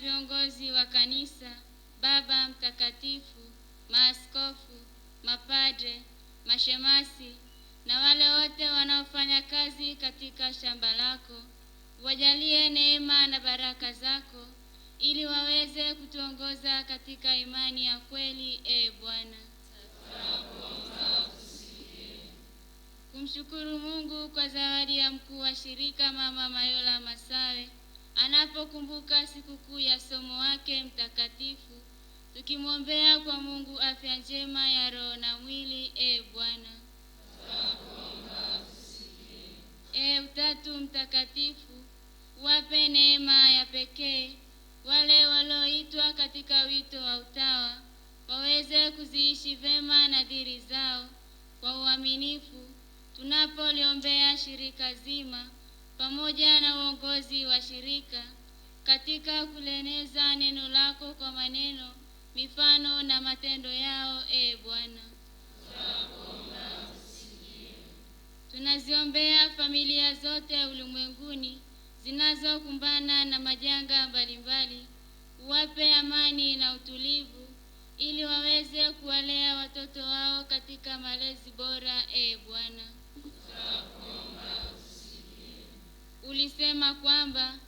viongozi wa kanisa, Baba Mtakatifu, maaskofu, mapadre, mashemasi na wale wote wanaofanya kazi katika shamba lako. Wajalie neema na baraka zako ili waweze kutuongoza katika imani ya kweli, Bwana. Kumshukuru Mungu kwa zawadi ya mkuu wa shirika Mama Mayola Masawe anapokumbuka sikukuu ya somo wake mtakatifu, tukimwombea kwa Mungu afya njema ya roho na mwili, Bwana. Utatu Mtakatifu, wape neema ya pekee wale walioitwa katika wito wa utawa, waweze kuziishi vema nadhiri zao kwa uaminifu, tunapoliombea shirika zima pamoja na uongozi wa shirika katika kuleneza neno lako kwa maneno, mifano na matendo yao, Bwana. Tunaziombea familia zote ulimwenguni zinazokumbana na majanga mbalimbali, uwape amani na utulivu ili waweze kuwalea watoto wao katika malezi bora, Bwana. Ulisema kwamba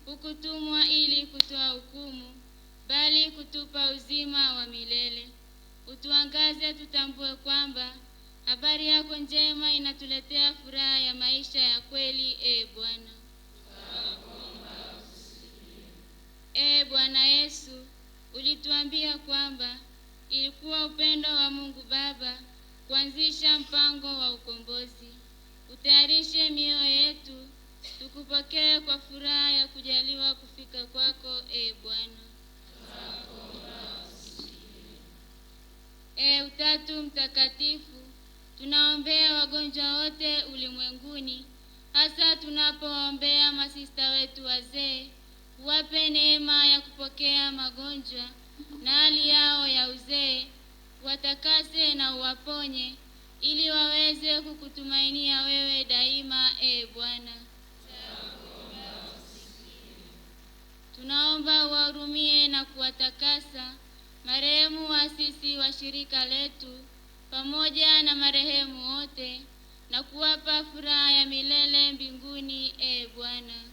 hukutumwa ili kutoa hukumu, bali kutupa uzima wa milele. Utuangaze tutambue kwamba habari yako njema inatuletea furaha ya maisha ya kweli, Bwana. Bwana Yesu, ulituambia kwamba ilikuwa upendo wa Mungu Baba kuanzisha mpango wa ukombozi. Utayarishe mioyo yetu tukupokee kwa furaha ya kujaliwa kufika kwako, Bwana. Utatu Mtakatifu, tunaombea wagonjwa wote ulimwenguni, hasa tunapoombea masista wetu wazee. Wape neema ya kupokea magonjwa na hali yao ya uzee, watakase na uwaponye ili waweze kukutumainia wewe daima, Bwana. Tunaomba uwahurumie na kuwatakasa marehemu waasisi wa shirika letu pamoja na marehemu wote na kuwapa furaha ya milele mbinguni, Bwana.